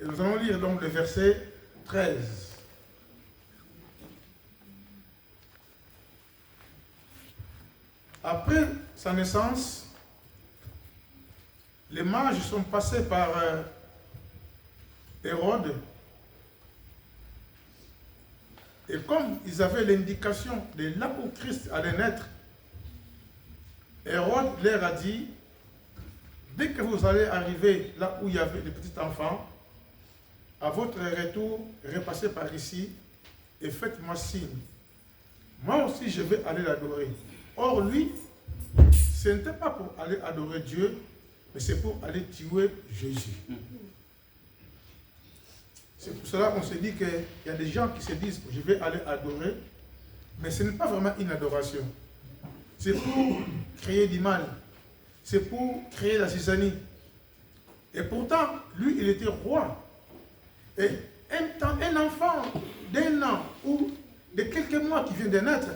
Et nous allons lire donc le verset 13. Après sa naissance, les mages sont passés par Hérode. Et comme ils avaient l'indication de là où Christ allait naître, Hérode leur a dit, dès que vous allez arriver là où il y avait les petits enfants, à votre retour, repassez par ici et faites-moi signe. Moi aussi, je vais aller l'adorer. Or, lui, ce n'était pas pour aller adorer Dieu, mais c'est pour aller tuer Jésus. C'est pour cela qu'on se dit qu'il y a des gens qui se disent, je vais aller adorer, mais ce n'est pas vraiment une adoration. C'est pour créer du mal. C'est pour créer la zizanie. Et pourtant, lui, il était roi. Et un enfant d'1 an ou de quelques mois qui vient de naître,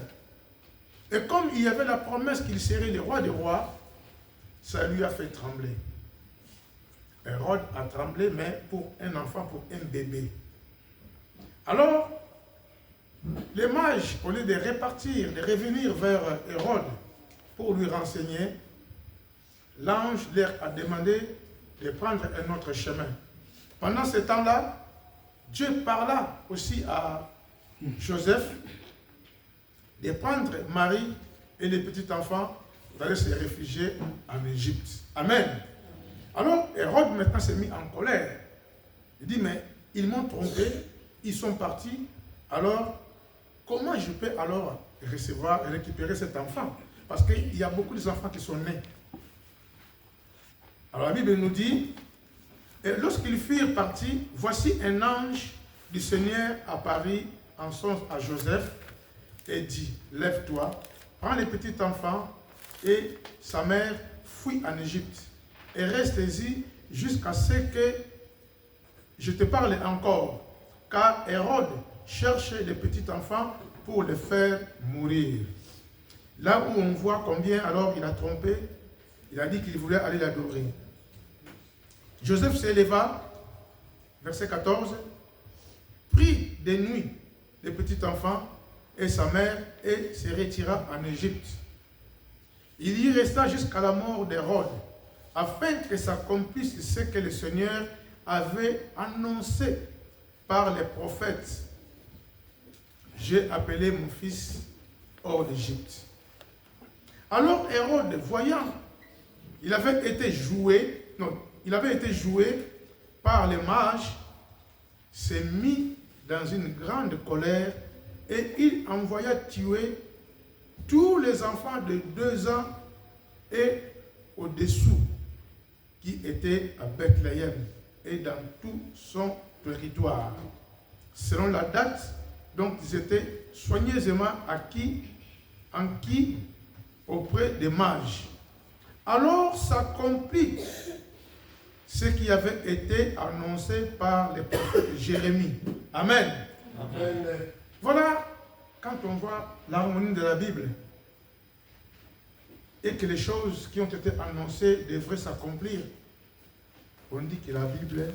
et comme il y avait la promesse qu'il serait le roi des rois, ça lui a fait trembler. Hérode a tremblé, mais pour un enfant, pour un bébé. Alors, les mages, au lieu de repartir, de revenir vers Hérode pour lui renseigner, l'ange leur a demandé de prendre un autre chemin. Pendant ce temps-là, Dieu parla aussi à Joseph de prendre Marie et les petits enfants d'aller se réfugier en Égypte. Amen. Alors, Hérode maintenant s'est mis en colère. Il dit, mais ils m'ont trompé, ils sont partis, alors comment je peux alors recevoir et récupérer cet enfant? Parce qu'il y a beaucoup d'enfants qui sont nés. Alors la Bible nous dit, et lorsqu'ils furent partis, voici un ange du Seigneur apparut en songe à Joseph et dit, lève-toi, prends les petits enfants et sa mère, fuis en Égypte et reste-y jusqu'à ce que je te parle encore, car Hérode cherche les petits enfants pour les faire mourir. Là où on voit combien alors il a trompé, il a dit qu'il voulait aller l'adorer. Joseph s'éleva, verset 14, prit de nuit les petits enfants et sa mère et se retira en Égypte. Il y resta jusqu'à la mort d'Hérode, afin que s'accomplisse ce que le Seigneur avait annoncé par les prophètes. J'ai appelé mon fils hors d'Égypte. Alors Hérode, voyant, il avait été joué par les mages, s'est mis dans une grande colère et il envoya tuer tous les enfants de 2 ans et au-dessous qui étaient à Bethléem et dans tout son territoire. Selon la date, donc ils étaient soigneusement enquis auprès des mages. Alors s'accomplit ce qui avait été annoncé par le prophète Jérémie. Amen. Amen. Voilà, quand on voit l'harmonie de la Bible et que les choses qui ont été annoncées devraient s'accomplir, on dit que la Bible,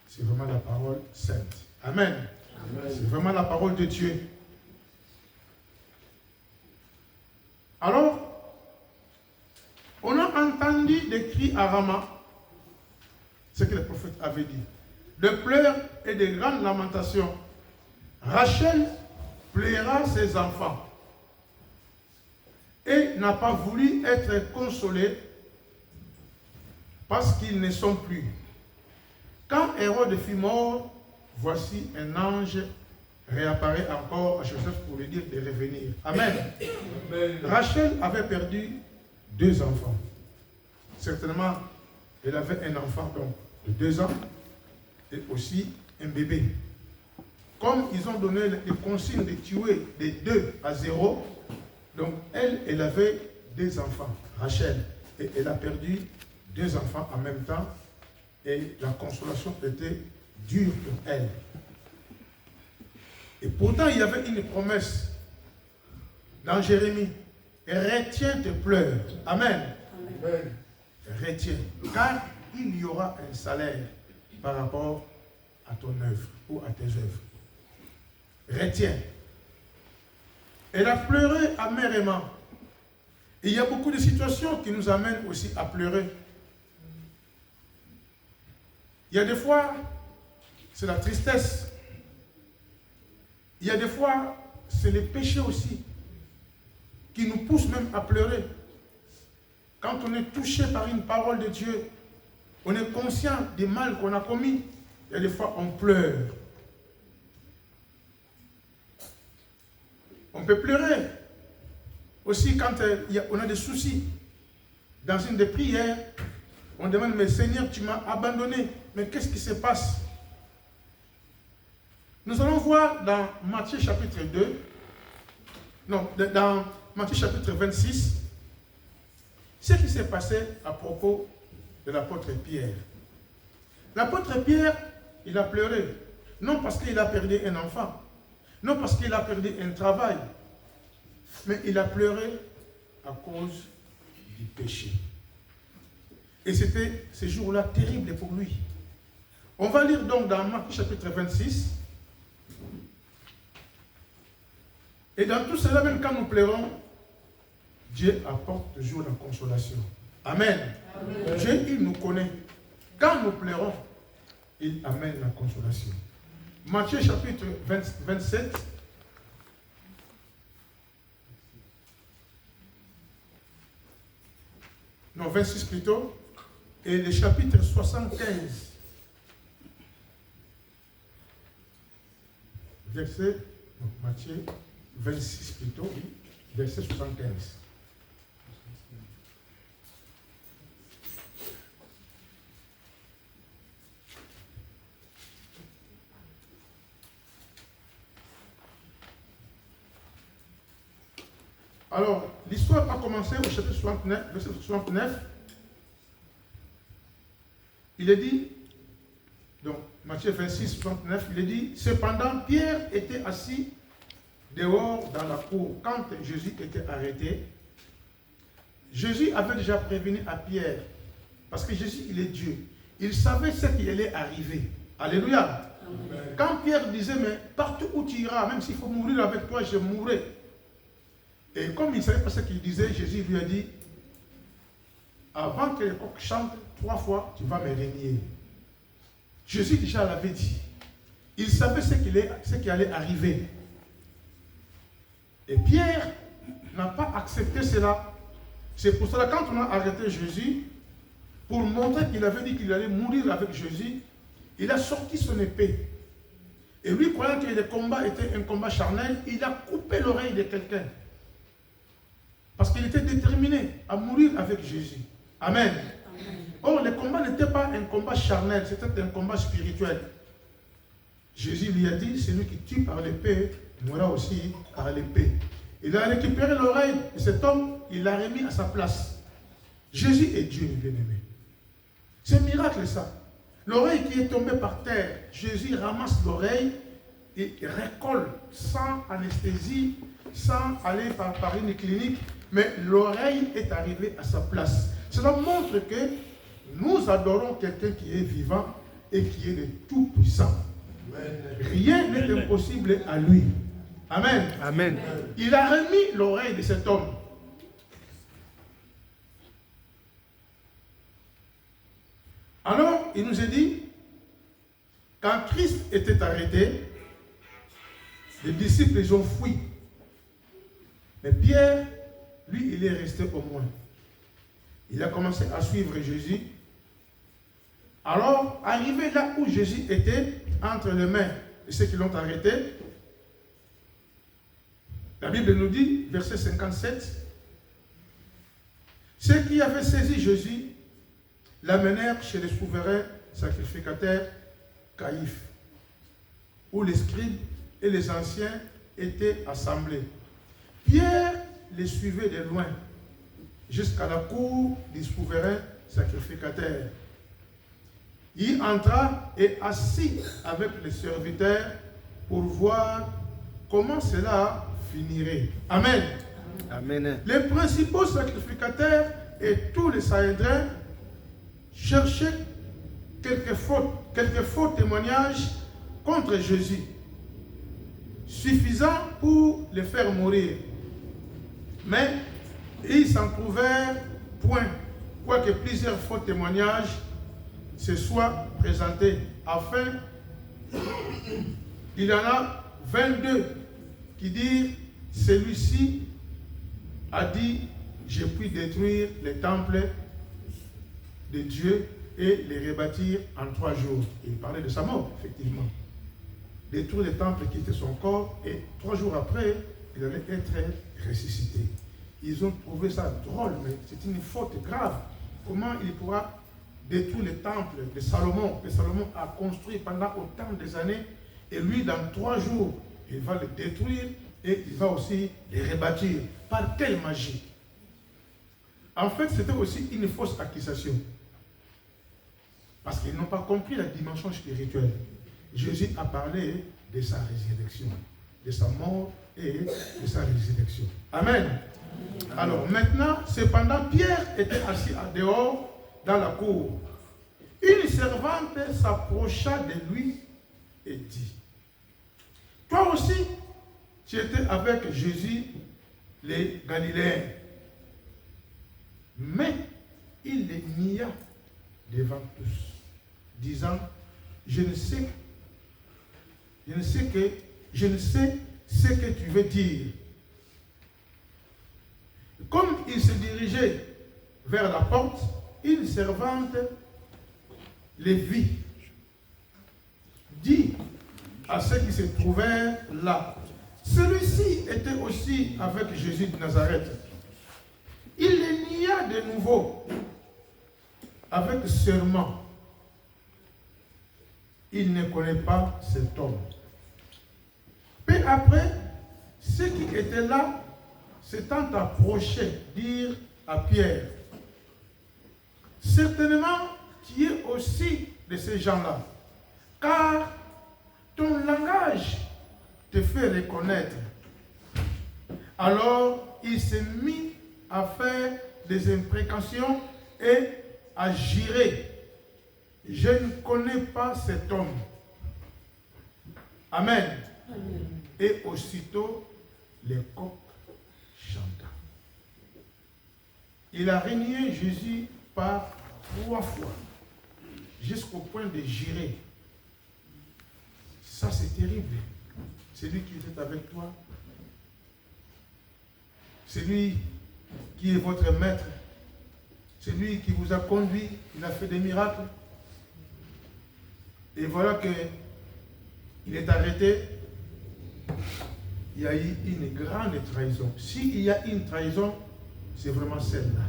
c'est vraiment la parole sainte. Amen. Amen. C'est vraiment la parole de Dieu. Alors, on a entendu des cris à Rama, ce que le prophète avait dit, de pleurs et de grandes lamentations. Rachel pleura ses enfants et n'a pas voulu être consolée parce qu'ils ne sont plus. Quand Hérode fut mort, voici un ange réapparaît encore à Joseph pour lui dire de revenir. Amen. Amen. Rachel avait perdu 2 enfants. Certainement, elle avait un enfant donc, de 2 ans et aussi un bébé. Comme ils ont donné les consignes de tuer de 2 à 0, donc elle avait 2 enfants, Rachel, et elle a perdu 2 enfants en même temps et la consolation était dure pour elle. Et pourtant, il y avait une promesse dans Jérémie. Retiens tes pleurs. Amen. Amen. Retiens. Car il y aura un salaire par rapport à ton œuvre ou à tes œuvres. Retiens. Elle a pleuré amèrement. Et il y a beaucoup de situations qui nous amènent aussi à pleurer. Il y a des fois, c'est la tristesse. Il y a des fois, c'est les péchés aussi qui nous poussent même à pleurer. Quand on est touché par une parole de Dieu, on est conscient des mal qu'on a commis. Il y a des fois, on pleure. On peut pleurer aussi quand on a des soucis. Dans une des prières, on demande, mais Seigneur, tu m'as abandonné. Mais qu'est-ce qui se passe? Nous allons voir dans Matthieu chapitre 2, non, dans Matthieu chapitre 26, ce qui s'est passé à propos de l'apôtre Pierre. L'apôtre Pierre, il a pleuré. Non parce qu'il a perdu un enfant, non parce qu'il a perdu un travail, mais il a pleuré à cause du péché. Et c'était ce jour-là terrible pour lui. On va lire donc dans Marc chapitre 26. Et dans tout cela, même quand nous pleurons, Dieu apporte toujours la consolation. Amen. Amen. Dieu, il nous connaît. Quand nous pleurons, il amène la consolation. Matthieu chapitre 27. Non, 26 plutôt. Et le chapitre 75. Verset, donc Matthieu 26 plutôt, oui, verset 75. Alors, l'histoire a commencé au chapitre 69, verset 69. Il est dit, donc Matthieu 26, 69, il est dit, cependant Pierre était assis dehors dans la cour quand Jésus était arrêté. Jésus avait déjà prévenu à Pierre, parce que Jésus, il est Dieu. Il savait ce qui allait arriver. Alléluia. Amen. Quand Pierre disait, mais partout où tu iras, même s'il faut mourir avec toi, je mourrai. Et comme il ne savait pas ce qu'il disait, Jésus lui a dit, avant que les coqs chantent 3 fois, tu vas me renier. Jésus déjà l'avait dit. Il savait ce qui allait arriver. Et Pierre n'a pas accepté cela. C'est pour cela, quand on a arrêté Jésus, pour montrer qu'il avait dit qu'il allait mourir avec Jésus, il a sorti son épée. Et lui, croyant que le combat était un combat charnel, il a coupé l'oreille de quelqu'un. Parce qu'il était déterminé à mourir avec Jésus. Amen. Amen. Or, le combat n'était pas un combat charnel, c'était un combat spirituel. Jésus lui a dit, celui qui tue par l'épée mourra aussi par l'épée. Il a récupéré l'oreille de cet homme, il l'a remis à sa place. Jésus est Dieu, bien aimé. C'est un miracle ça. L'oreille qui est tombée par terre, Jésus ramasse l'oreille et récolle sans anesthésie, sans aller par une clinique, mais l'oreille est arrivée à sa place. Cela montre que nous adorons quelqu'un qui est vivant et qui est le Tout-Puissant. Rien n'est impossible à lui. Amen. Amen. Il a remis l'oreille de cet homme. Alors, il nous a dit, quand Christ était arrêté, les disciples ils ont fui. Mais Pierre, lui, il est resté au moins. Il a commencé à suivre Jésus. Alors, arrivé là où Jésus était, entre les mains de ceux qui l'ont arrêté, la Bible nous dit, verset 57, ceux qui avaient saisi Jésus l'amenèrent chez le souverain sacrificateur Caïphe, où les scribes et les anciens étaient assemblés. Pierre les suivait de loin, jusqu'à la cour du souverain sacrificateur. Il entra et assis avec les serviteurs pour voir comment cela finirait. Amen. Amen. Les principaux sacrificateurs et tous les Sanhédrins cherchaient quelques faux témoignages contre Jésus, suffisants pour les faire mourir. Mais ils s'en trouvèrent point, quoique plusieurs faux témoignages se soient présentés, afin, il y en a 22 qui disent, celui-ci a dit, je puis détruire les temples de Dieu et les rebâtir en 3 jours. Et il parlait de sa mort, effectivement. Détruire les temples qui étaient son corps, et 3 jours après, il allait être ressuscité. Ils ont trouvé ça drôle, mais c'est une faute grave. Comment il pourra détruire les temples de Salomon, que Salomon a construit pendant autant des années, et lui, dans 3 jours, il va les détruire, et il va aussi les rebâtir. Par quelle magie? En fait, c'était aussi une fausse accusation. Parce qu'ils n'ont pas compris la dimension spirituelle. Jésus a parlé de sa résurrection, de sa mort et de sa résurrection. Amen. Alors maintenant, cependant, Pierre était assis dehors dans la cour. Une servante s'approcha de lui et dit, « Toi aussi, tu étais avec Jésus, les Galiléens. » Mais il les nia devant tous, disant, je ne sais ce que tu veux dire. Comme il se dirigeait vers la porte, une servante les vit, dit à ceux qui se trouvèrent là, celui-ci était aussi avec Jésus de Nazareth. Il les nia de nouveau, avec serment. Il ne connaît pas cet homme. Peu après, ceux qui étaient là s'étant approchés, dirent à Pierre, certainement tu es aussi de ces gens-là, car ton langage te fait reconnaître. Alors il s'est mis à faire des imprécations et à jurer, je ne connais pas cet homme. Amen. Amen. Et aussitôt, les coqs chanta. Il a renié Jésus par 3 fois, jusqu'au point de jurer. Ça, c'est terrible. C'est lui qui est avec toi. C'est lui qui est votre maître. C'est lui qui vous a conduit. Il a fait des miracles. Et voilà qu'il est arrêté. Il y a eu une grande trahison. S'il y a une trahison, c'est vraiment celle-là.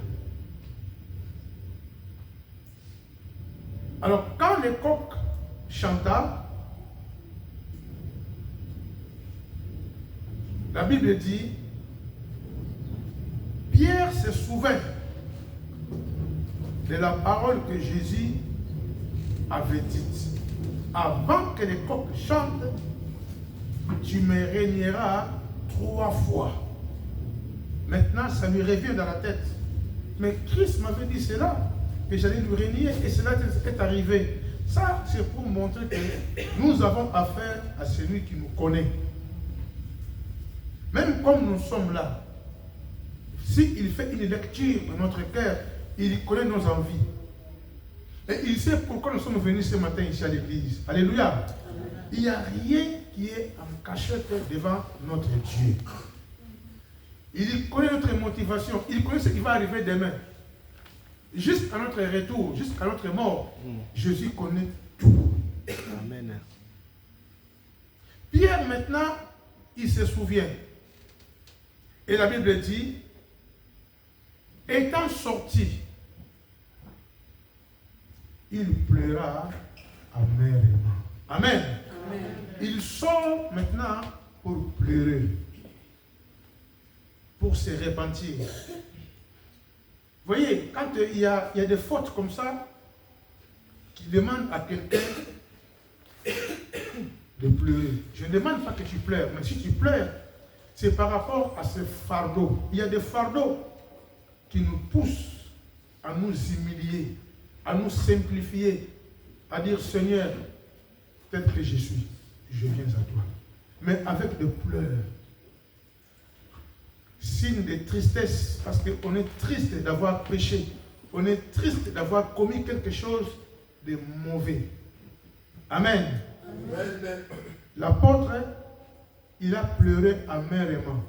Alors, quand le coq chanta, la Bible dit, Pierre se souvint de la parole que Jésus avait dite. Avant que le coq chante, tu me régneras 3 fois. Maintenant, ça lui revient dans la tête. Mais Christ m'avait dit cela, que j'allais lui régner, et cela est arrivé. Ça, c'est pour montrer que nous avons affaire à celui qui nous connaît. Même comme nous sommes là, s'il fait une lecture dans notre cœur, il connaît nos envies. Et il sait pourquoi nous sommes venus ce matin ici à l'église. Alléluia. Amen. Il n'y a rien qui est en cachette devant notre Dieu. Il connaît notre motivation. Il connaît ce qui va arriver demain. Jusqu'à notre retour, jusqu'à notre mort, Jésus connaît tout. Amen. Pierre, maintenant, il se souvient. Et la Bible dit, étant sorti, il pleura amèrement. Amen. Amen. Il sort maintenant pour pleurer, pour se repentir. Vous voyez, quand il y a des fautes comme ça, qui demandent à quelqu'un de pleurer. Je ne demande pas que tu pleures, mais si tu pleures, c'est par rapport à ce fardeau. Il y a des fardeaux qui nous poussent à nous humilier, à nous simplifier, à dire Seigneur, tel que je suis, je viens à toi. Mais avec des pleurs, signe de tristesse, parce qu'on est triste d'avoir péché. On est triste d'avoir commis quelque chose de mauvais. Amen. Amen. L'apôtre, il a pleuré amèrement.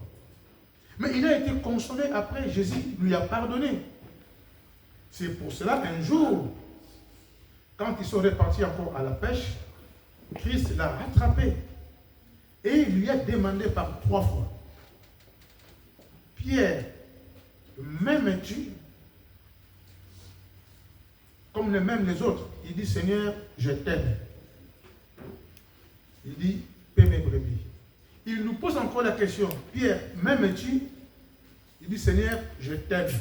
Mais il a été consolé après. Jésus lui a pardonné. C'est pour cela qu'un jour, quand ils sont repartis encore à la pêche, Christ l'a rattrapé. Et il lui a demandé par 3 fois, Pierre, m'aimes-tu comme le même les autres? Il dit, Seigneur, je t'aime. Il dit, paie mes brebis. Il nous pose encore la question, Pierre, m'aimes-tu? Il dit, Seigneur, je t'aime.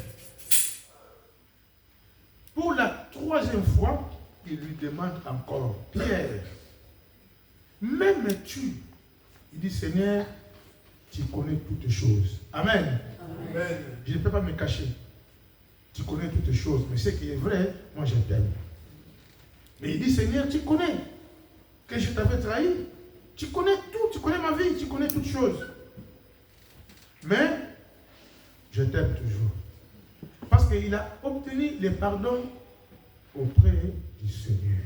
Pour la 3e fois, il lui demande encore, Pierre, m'aimes-tu? Il dit, Seigneur, tu connais toutes choses. Amen. Amen. Je ne peux pas me cacher. Tu connais toutes choses. Mais ce qui est vrai, moi je t'aime. Mais il dit, Seigneur, tu connais que je t'avais trahi. Tu connais tout, tu connais ma vie, tu connais toutes choses. Mais je t'aime toujours. Parce qu'il a obtenu le pardon auprès du Seigneur.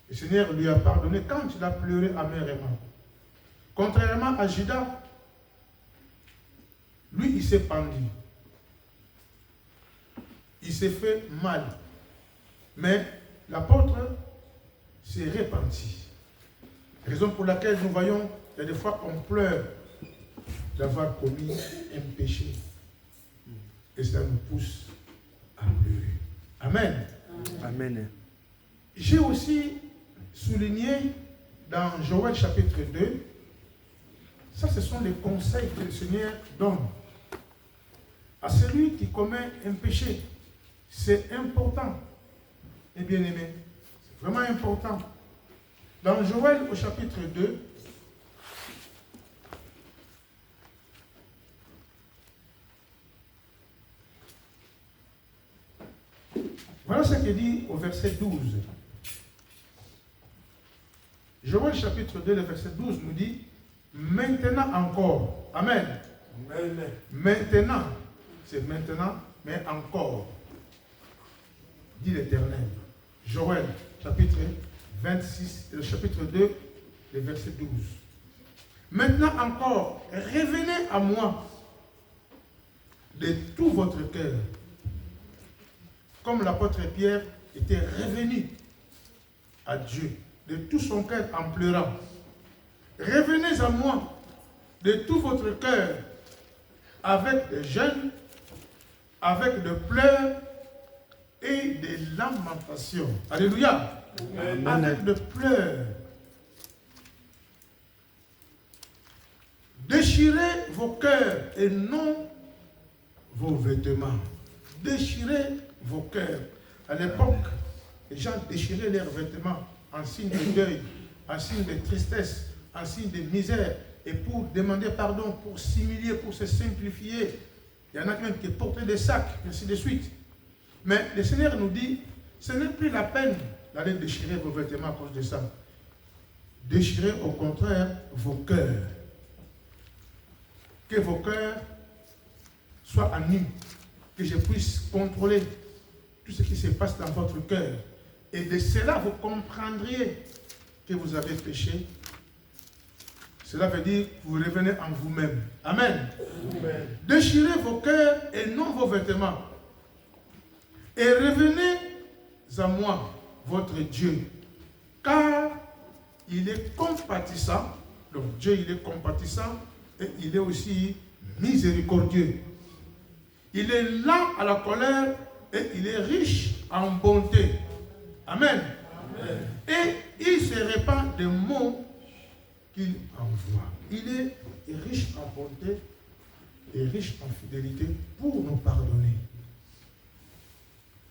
Le Seigneur lui a pardonné quand il a pleuré amèrement. Contrairement à Judas, lui, il s'est pendu. Il s'est fait mal. Mais l'apôtre s'est repenti. Raison pour laquelle nous voyons, il y a des fois on pleure d'avoir commis un péché. Et ça nous pousse à pleurer. Amen. Amen. J'ai aussi souligné dans Joël chapitre 2, ça ce sont les conseils que le Seigneur donne à celui qui commet un péché. C'est important. Et bien aimé, c'est vraiment important. Dans Joël au chapitre 2, voilà ce qu'il dit au verset 12. Joël chapitre 2, le verset 12 nous dit, maintenant encore. Amen. Amen. Maintenant, c'est maintenant, mais encore, dit l'Éternel. Joël chapitre 26, le chapitre 2, le verset 12. Maintenant encore, revenez à moi de tout votre cœur, comme l'apôtre Pierre était revenu à Dieu de tout son cœur en pleurant. Revenez à moi de tout votre cœur avec des jeûnes, avec des pleurs et des lamentations. Alléluia. Amen. Avec des pleurs. Déchirez vos cœurs et non vos vêtements. Déchirez vos cœurs. À l'époque, les gens déchiraient leurs vêtements en signe de deuil, en signe de tristesse, en signe de misère, et pour demander pardon, pour s'humilier, pour se simplifier. Il y en a même qui portaient des sacs, et ainsi de suite. Mais le Seigneur nous dit, ce n'est plus la peine d'aller déchirer vos vêtements à cause de ça. Déchirez au contraire vos cœurs. Que vos cœurs soient à nu, que je puisse contrôler tout ce qui se passe dans votre cœur. Et de cela, vous comprendriez que vous avez péché. Cela veut dire que vous revenez en vous-même. Amen. Amen. Déchirez vos cœurs et non vos vêtements. Et revenez à moi, votre Dieu. Car il est compatissant. Donc Dieu, il est compatissant et il est aussi miséricordieux. Il est lent à la colère et il est riche en bonté. Amen. Amen. Et il se répand des mots qu'il envoie. Il est riche en bonté et riche en fidélité pour nous pardonner.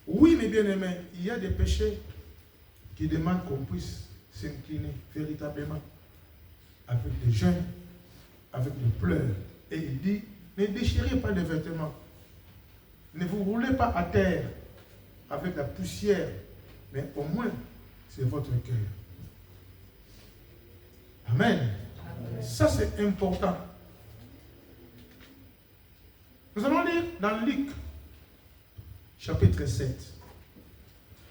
Oui, mes bien-aimés, il y a des péchés qui demandent qu'on puisse s'incliner véritablement avec des jeûnes, avec des pleurs. Et il dit, ne déchirez pas les vêtements. Ne vous roulez pas à terre avec la poussière, mais au moins c'est votre cœur. Amen. Amen. Ça, c'est important. Nous allons lire dans Luc, chapitre 7.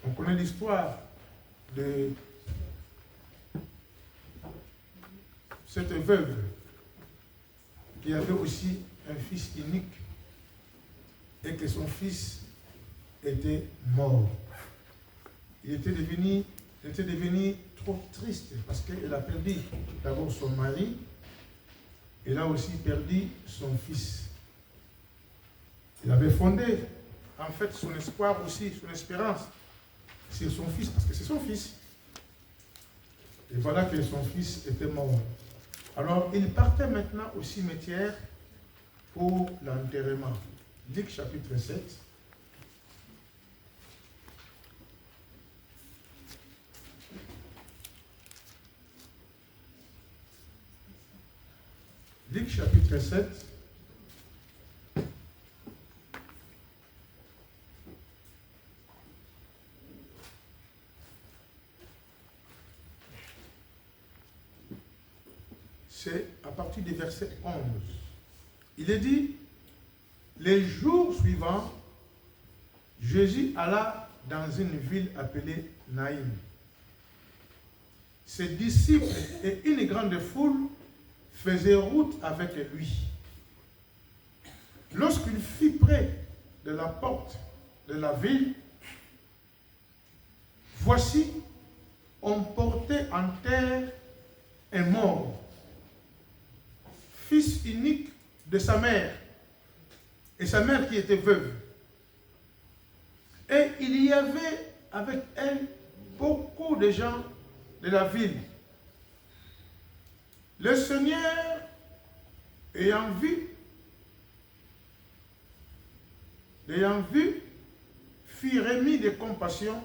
On connaît l'histoire de cette veuve qui avait aussi un fils unique et que son fils était mort. Il était devenu trop triste parce qu'elle a perdu d'abord son mari, elle a aussi perdu son fils. Il avait fondé en fait son espoir aussi, son espérance sur son fils, parce que c'est son fils. Et voilà que son fils était mort. Alors il partait maintenant au cimetière pour l'enterrement. Luc chapitre 7. Luc chapitre 7. C'est à partir du verset 11. Il est dit, les jours suivants, Jésus alla dans une ville appelée Naïm. Ses disciples et une grande foule faisaient route avec lui. Lorsqu'il fut près de la porte de la ville, voici, on portait en terre un mort, fils unique de sa mère, et sa mère qui était veuve. Et il y avait avec elle beaucoup de gens de la ville. Le Seigneur, ayant vu, fut remis de compassion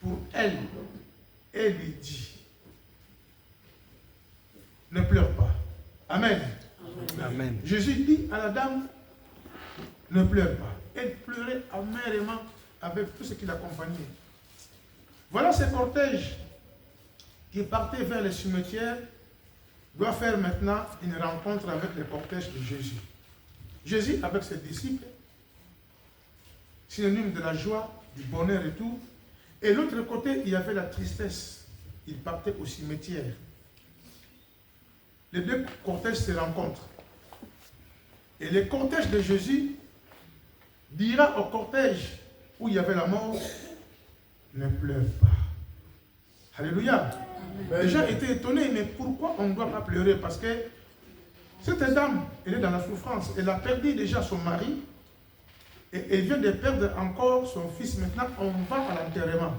pour elle et lui dit, ne pleure pas. Amen. Amen. Jésus dit à la dame, ne pleure pas. Elle pleurait amèrement avec tout ce qui l'accompagnait. Voilà ce cortège qui partait vers le cimetière doit faire maintenant une rencontre avec le cortège de Jésus. Jésus avec ses disciples, synonyme de la joie, du bonheur et tout. Et l'autre côté, il y avait la tristesse. Il partait au cimetière. Les deux cortèges se rencontrent. Et le cortège de Jésus dira au cortège où il y avait la mort, ne pleure pas. Alléluia. Les gens étaient étonnés, mais pourquoi on ne doit pas pleurer? Parce que cette dame, elle est dans la souffrance. Elle a perdu déjà son mari et elle vient de perdre encore son fils. Maintenant, on va à l'enterrement.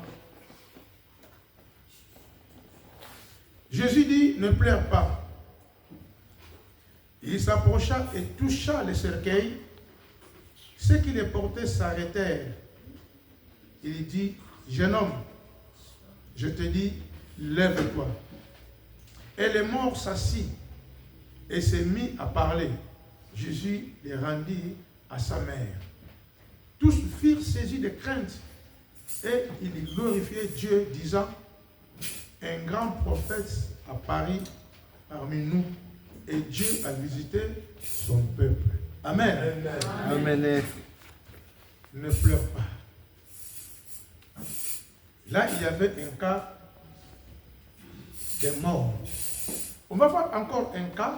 Jésus dit, ne pleure pas. Il s'approcha et toucha le cercueil. Ceux qui les portaient s'arrêtèrent. Il dit, jeune homme, je te dis, lève-toi. Et le mort s'assit et s'est mis à parler. Jésus les rendit à sa mère. Tous furent saisis de crainte et ils glorifiaient Dieu, disant, un grand prophète apparut parmi nous et Dieu a visité son peuple. Amen. Amen. Amen. Ne pleure pas. Là, il y avait un cas de mort. On va voir encore un cas,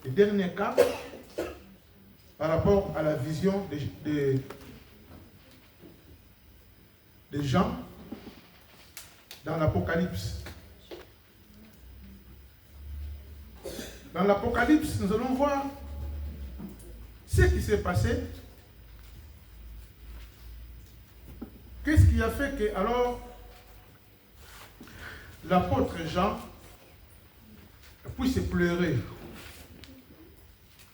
le dernier cas, par rapport à la vision de Jean dans l'Apocalypse. Dans l'Apocalypse, nous allons voir ce qui s'est passé. Qu'est-ce qui a fait que, alors, l'apôtre Jean puisse pleurer?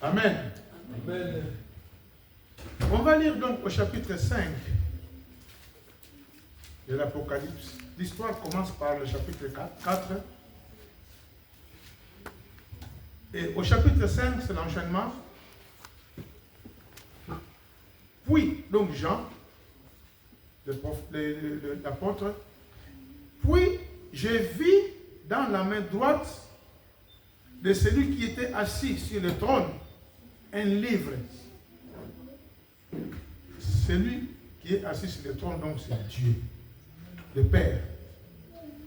Amen. Amen. On va lire donc au chapitre 5 de l'Apocalypse. L'histoire commence par le chapitre 4. Et au chapitre 5, c'est l'enchaînement. Puis, donc Jean, l'apôtre, Puis je vis dans la main droite de celui qui était assis sur le trône un livre. Celui qui est assis sur le trône, donc c'est Dieu, le Père.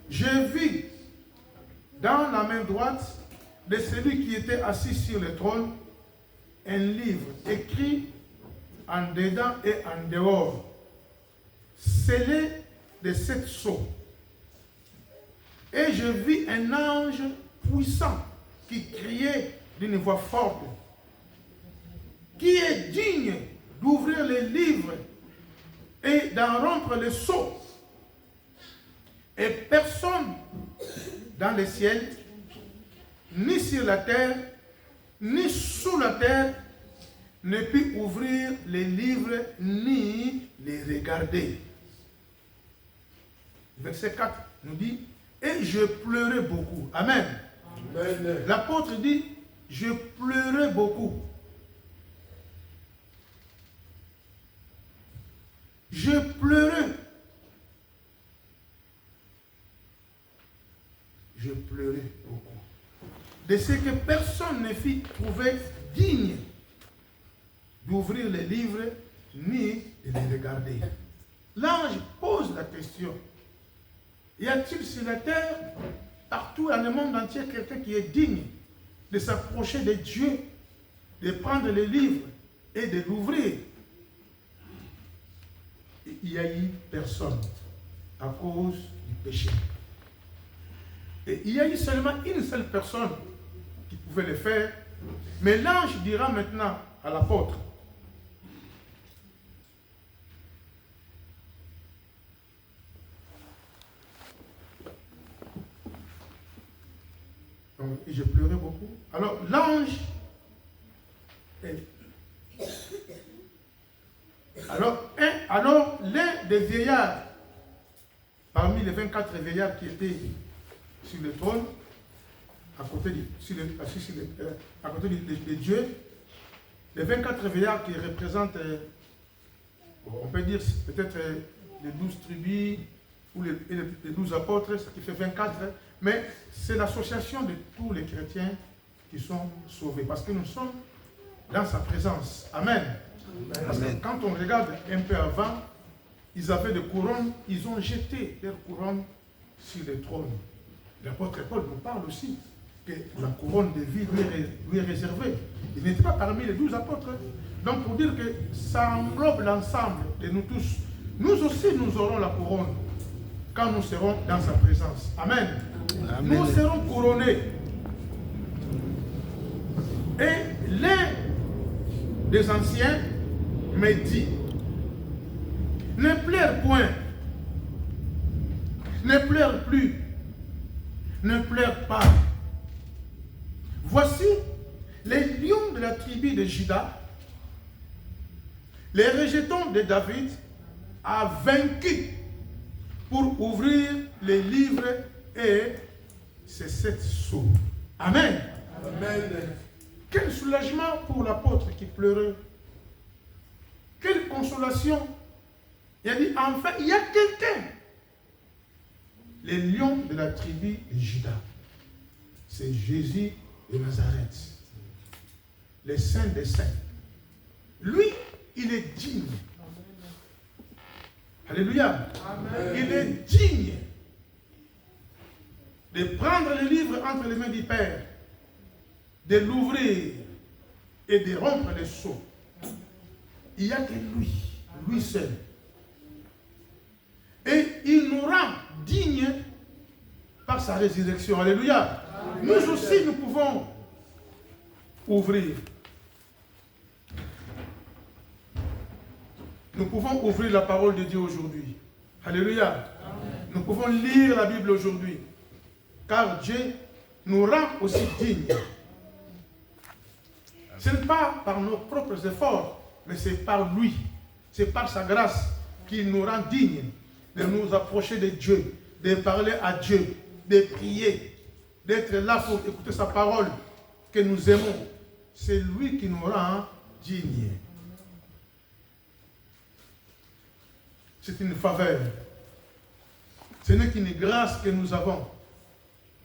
Je vis dans la main droite de celui qui était assis sur le trône un livre écrit en dedans et en dehors, scellé de 7 sceaux. Et je vis un ange puissant qui criait d'une voix forte, qui est digne d'ouvrir les livres et d'en rompre les sceaux. Et personne dans le ciel, ni sur la terre, ni sous la terre, ne put ouvrir les livres ni les regarder. Verset 4 nous dit, et je pleurais beaucoup. Amen. Amen. L'apôtre dit, je pleurais beaucoup. Je pleurais. Je pleurais beaucoup. De ce que personne ne fit trouver digne d'ouvrir les livres ni de les regarder. L'ange pose la question. Y a-t-il sur la terre, partout dans le monde entier, quelqu'un qui est digne de s'approcher de Dieu, de prendre les livres et de l'ouvrir? Il n'y a eu personne à cause du péché. Et il y a eu seulement une seule personne qui pouvait le faire. Mais l'ange dira maintenant à l'apôtre, donc, je pleurais beaucoup. Alors l'ange alors l'un des vieillards, parmi les 24 vieillards qui étaient sur le trône, à côté de Dieu, les 24 vieillards qui représentent, on peut dire peut-être les 12 tribus ou les 12 apôtres, ce qui fait 24, mais c'est l'association de tous les chrétiens qui sont sauvés, parce que nous sommes dans sa présence. Amen. Parce que quand on regarde un peu avant, ils avaient des couronnes, ils ont jeté leurs couronnes sur le trône. L'apôtre Paul nous parle aussi que la couronne de vie lui est réservée. Il n'était pas parmi les 12 apôtres. Donc pour dire que ça englobe l'ensemble de nous tous. Nous aussi, nous aurons la couronne quand nous serons dans sa présence. Amen. Amen. Nous serons couronnés. Et l'un des anciens me dit, ne pleure point, ne pleure plus, ne pleure pas. Voici les lions de la tribu de Juda, les rejetons de David, a vaincu pour ouvrir les livres et ces 7 sceaux. Amen. Amen. Quel soulagement pour l'apôtre qui pleurait. Quelle consolation. Il a dit, enfin, il y a quelqu'un. Les lions de la tribu de Juda. C'est Jésus de Nazareth. Le saint des saints. Lui, il est digne. Alléluia. Amen. Il est digne de prendre le livre entre les mains du Père, de l'ouvrir et de rompre les sceaux. Il n'y a que lui, lui seul. Et il nous rend dignes par sa résurrection. Alléluia. Amen. Nous aussi, nous pouvons ouvrir. Nous pouvons ouvrir la parole de Dieu aujourd'hui. Alléluia. Amen. Nous pouvons lire la Bible aujourd'hui. Car Dieu nous rend aussi dignes. Ce n'est pas par nos propres efforts, mais c'est par lui. C'est par sa grâce qu'il nous rend dignes de nous approcher de Dieu, de parler à Dieu, de prier, d'être là pour écouter sa parole que nous aimons. C'est lui qui nous rend dignes. C'est une faveur. Ce n'est qu'une grâce que nous avons,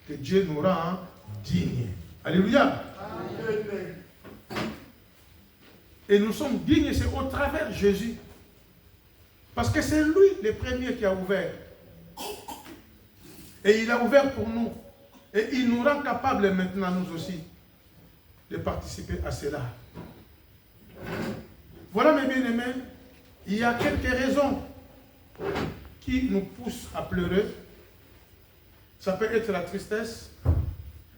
que Dieu nous rend dignes. Alléluia. Amen. Et nous sommes dignes, c'est au travers de Jésus. Parce que c'est lui le premier qui a ouvert. Et il a ouvert pour nous. Et il nous rend capables maintenant, nous aussi, de participer à cela. Voilà, mes bien-aimés, il y a quelques raisons qui nous poussent à pleurer. Ça peut être la tristesse,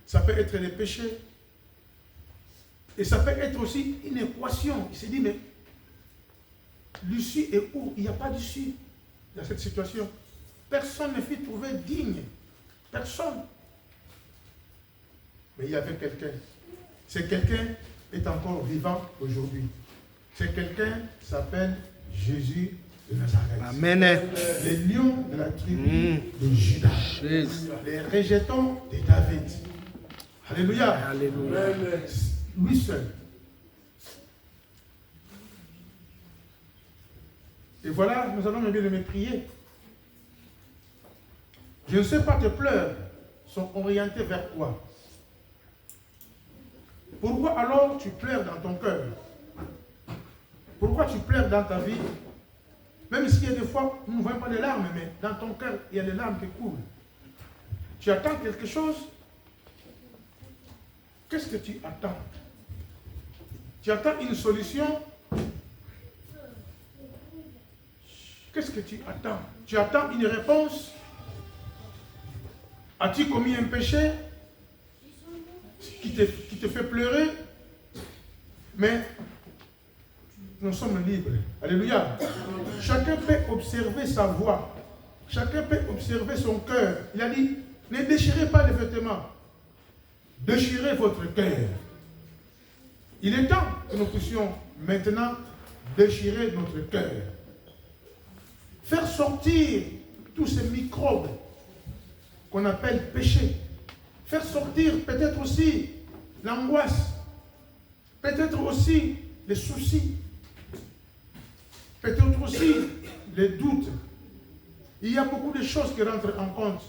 ça peut être les péchés, et ça peut être aussi une équation. Il s'est dit, mais l'issue est où? Il n'y a pas d'issue dans cette situation. Personne ne fut trouvé digne. Personne. Mais il y avait quelqu'un. Ce quelqu'un est encore vivant aujourd'hui. Ce quelqu'un s'appelle Jésus de Nazareth. Amen. Les lions de la tribu de Judas. Les rejetons de David. Alléluia. Alléluia. Lui seul. Et voilà, nous allons bien prier. Je ne sais pas, tes pleurs sont orientés vers quoi? Pourquoi alors tu pleures dans ton cœur? Pourquoi tu pleures dans ta vie? Même s'il y a des fois, nous ne voyons pas des larmes, mais dans ton cœur, il y a des larmes qui coulent. Tu attends quelque chose? Qu'est-ce que tu attends? Tu attends une solution? Qu'est-ce que tu attends? Tu attends une réponse? As-tu commis un péché qui te fait pleurer? Mais nous sommes libres. Alléluia. Chacun peut observer sa voix. Chacun peut observer son cœur. Il a dit, ne déchirez pas les vêtements. Déchirez votre cœur. Il est temps que nous puissions maintenant déchirer notre cœur. Faire sortir tous ces microbes qu'on appelle péché. Faire sortir peut-être aussi l'angoisse. Peut-être aussi les soucis. Peut-être aussi les doutes. Il y a beaucoup de choses qui rentrent en compte,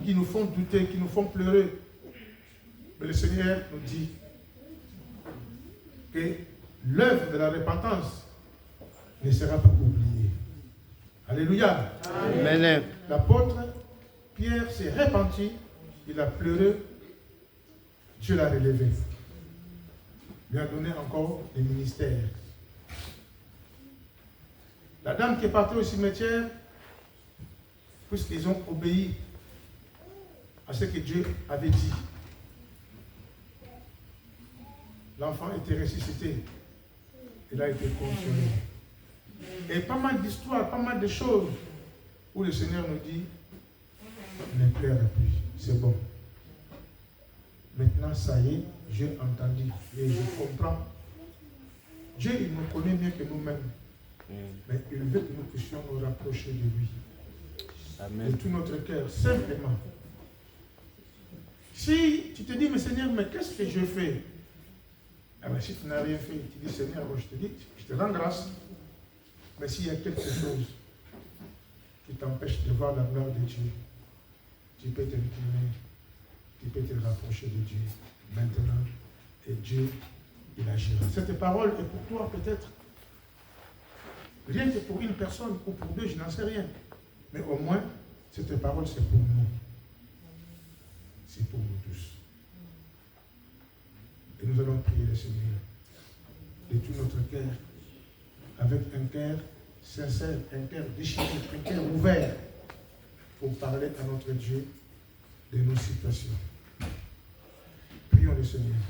qui nous font douter, qui nous font pleurer. Mais le Seigneur nous dit que l'œuvre de la repentance ne sera pas oubliée. Alléluia. Amen. L'apôtre Pierre s'est repenti, il a pleuré, Dieu l'a relevé. Il lui a donné encore des ministères. La dame qui est partie au cimetière, puisqu'ils ont obéi à ce que Dieu avait dit, l'enfant était ressuscité. Il a été consolé. Et pas mal d'histoires, pas mal de choses où le Seigneur nous dit, ne pleure plus, c'est bon. Maintenant, ça y est, j'ai entendu et je comprends. Dieu, il nous connaît mieux que nous-mêmes. Mais il veut que nous puissions nous rapprocher de lui. Amen. De tout notre cœur, simplement. Si tu te dis, mais Seigneur, mais qu'est-ce que je fais? Ah ben, si tu n'as rien fait, tu dis, Seigneur, je te dis, je te rends grâce. Mais s'il y a quelque chose qui t'empêche de voir la gloire de Dieu, tu peux te retourner, tu peux te rapprocher de Dieu maintenant, et Dieu, il agira. Cette parole est pour toi peut-être, rien que pour une personne ou pour deux, je n'en sais rien. Mais au moins, cette parole, c'est pour nous. C'est pour nous tous. Et nous allons prier le Seigneur de tout notre cœur, avec un cœur sincère, un cœur déchiré, un cœur ouvert, pour parler à notre Dieu de nos situations. Prions le Seigneur.